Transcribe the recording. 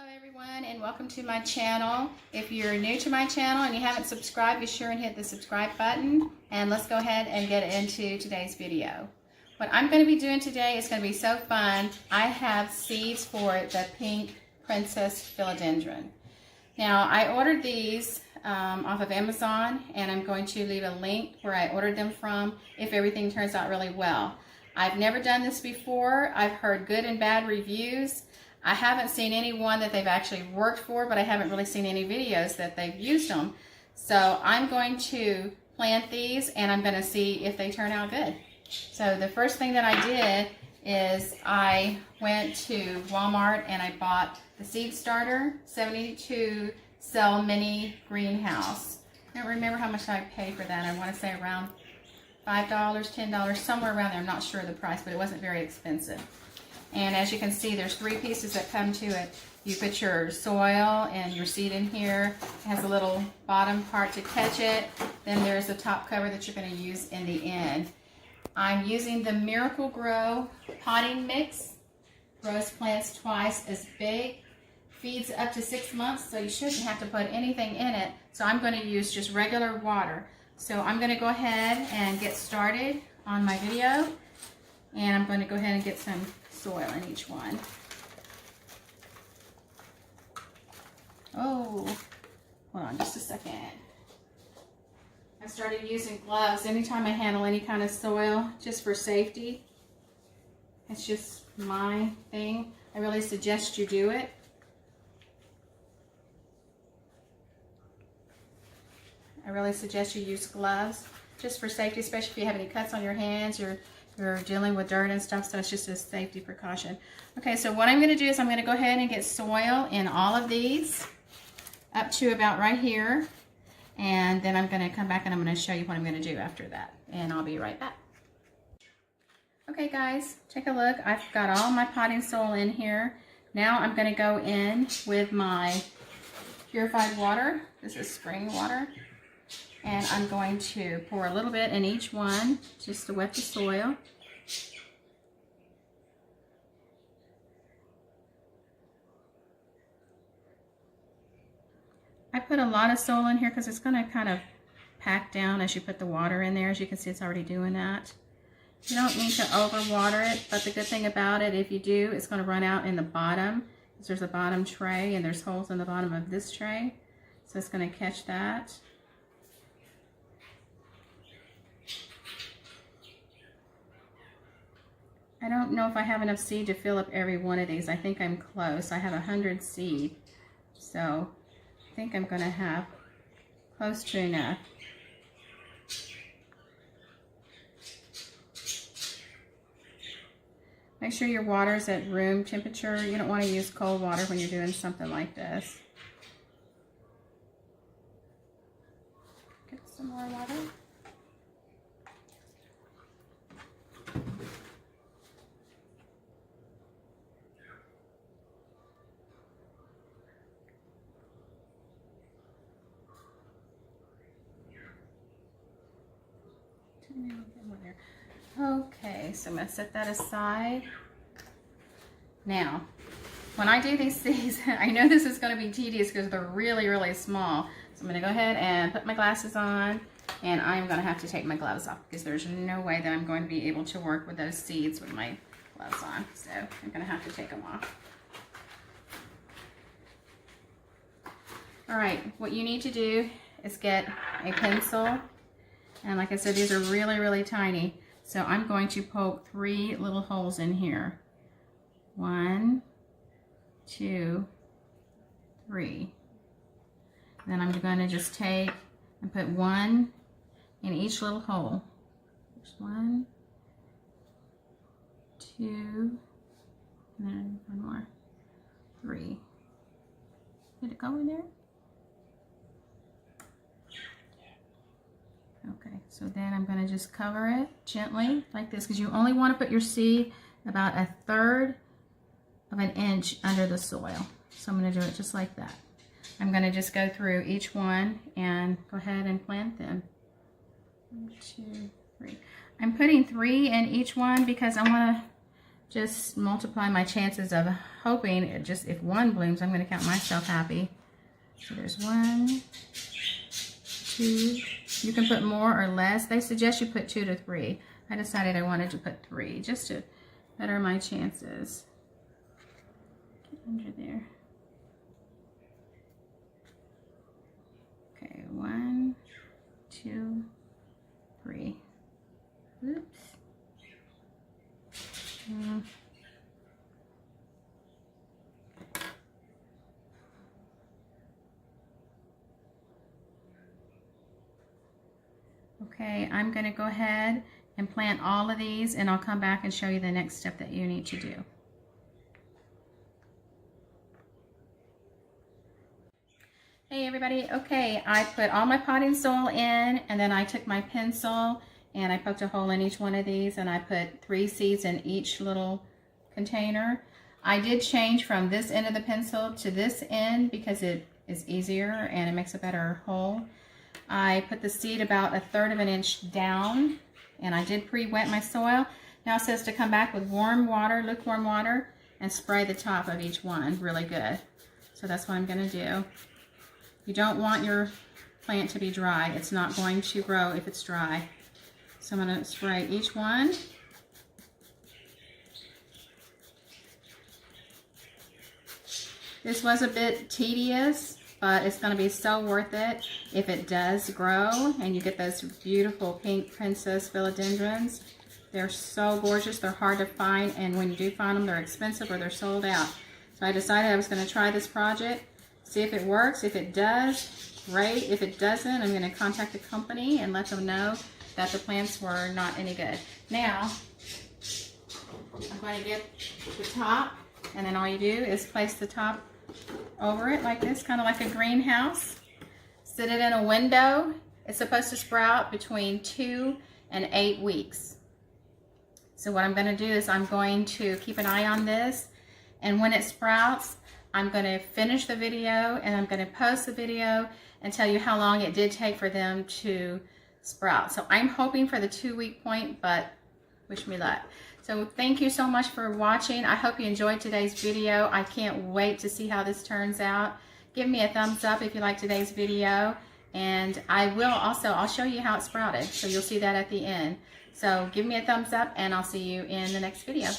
Hello everyone and welcome to my channel. If you're new to my channel and you haven't subscribed, be sure and hit the subscribe button, and let's go ahead and get into today's video. What I'm going to be doing today is going to be so fun. I have seeds for the pink princess philodendron. Now I ordered these off of Amazon, and I'm going to leave a link where I ordered them from if everything turns out really well. I've never done this before. I've heard good and bad reviews. I haven't seen any one that they've actually worked for, but I haven't really seen any videos that they've used them. So I'm going to plant these and I'm going to see if they turn out good. So the first thing that I did is I went to Walmart and I bought the seed starter 72 cell mini greenhouse. I don't remember how much I paid for that. I want to say around $5, $10, somewhere around there. I'm not sure of the price, but it wasn't very expensive. And as you can see, there's 3 pieces that come to it. You put your soil and your seed in here. It has a little bottom part to catch it. Then there's a top cover that you're going to use in the end. I'm using the Miracle Grow potting mix. Grows plants twice as big. Feeds up to 6 months, so you shouldn't have to put anything in it. So I'm going to use just regular water. So I'm going to go ahead and get started on my video. And I'm going to go ahead and get some soil in each one. Oh, hold on just a second. I started using gloves anytime I handle any kind of soil, just for safety. It's just my thing. I really suggest you do it. I really suggest you use gloves just for safety, especially if you have any cuts on your hands, you're dealing with dirt and stuff, so it's just a safety precaution. Okay, so what I'm going to do is I'm going to go ahead and get soil in all of these up to about right here, and then I'm going to come back and I'm going to show you what I'm going to do after that, and I'll be right back. Okay guys, take a look. I've got all my potting soil in here. Now I'm going to go in with my purified water. This is spring water. And I'm going to pour a little bit in each one just to wet the soil. I put a lot of soil in here because it's going to kind of pack down as you put the water in there. As you can see, it's already doing that. You don't need to overwater it, but the good thing about it, if you do, it's going to run out in the bottom. Because there's a bottom tray and there's holes in the bottom of this tray. So it's going to catch that. I don't know if I have enough seed to fill up every one of these. I think I'm close. I have 100 seed. So I think I'm going to have close to enough. Make sure your water is at room temperature. You don't want to use cold water when you're doing something like this. Get some more water. Okay, so I'm going to set that aside. Now, when I do these seeds, I know this is going to be tedious because they're really, really small. So I'm going to go ahead and put my glasses on, and I'm going to have to take my gloves off because there's no way that I'm going to be able to work with those seeds with my gloves on. So I'm going to have to take them off. All right, what you need to do is get a pencil. And like I said, these are really, really tiny. So I'm going to poke 3 little holes in here. 1, 2, 3. Then I'm going to just take and put 1 in each little hole. There's 1, 2, and then 1 more. 3. Did it go in there? Okay, so then I'm going to just cover it gently like this, because you only want to put your seed about 1/3 of an inch under the soil. So I'm going to do it just like that. I'm going to just go through each one and go ahead and plant them. 1, 2, 3. I'm putting 3 in each one because I want to just multiply my chances of hoping it just, if one blooms, I'm going to count myself happy. So there's 1, 2, you can put more or less. They suggest you put 2 to 3. I decided I wanted to put 3 just to better my chances. Get under there. Okay, 1, 2, 3. Oops. Okay, I'm going to go ahead and plant all of these, and I'll come back and show you the next step that you need to do. Hey everybody, okay, I put all my potting soil in, and then I took my pencil and I poked a hole in each one of these, and I put 3 seeds in each little container. I did change from this end of the pencil to this end because it is easier and it makes a better hole. I put the seed about 1/3 of an inch down, and I did pre-wet my soil. Now it says to come back with warm water, lukewarm water, and spray the top of each one really good. So that's what I'm going to do. You don't want your plant to be dry. It's not going to grow if it's dry. So I'm going to spray each one. This was a bit tedious, but it's going to be so worth it if it does grow and you get those beautiful pink princess philodendrons. They're so gorgeous. They're hard to find, and when you do find them, they're expensive or they're sold out. So I decided I was going to try this project, see if it works. If it does, great. If it doesn't, I'm going to contact the company and let them know that the plants were not any good. Now, I'm going to get the top, and then all you do is place the top over it like this, kind of like a greenhouse. Sit it in a window. It's supposed to sprout between 2 and 8 weeks. So what I'm going to do is I'm going to keep an eye on this, and when it sprouts, I'm going to finish the video and I'm going to post the video and tell you how long it did take for them to sprout. So I'm hoping for the 2-week point, but wish me luck. So thank you so much for watching. I hope you enjoyed today's video. I can't wait to see how this turns out. Give me a thumbs up if you like today's video, and I'll show you how it sprouted. So you'll see that at the end. So give me a thumbs up, and I'll see you in the next video.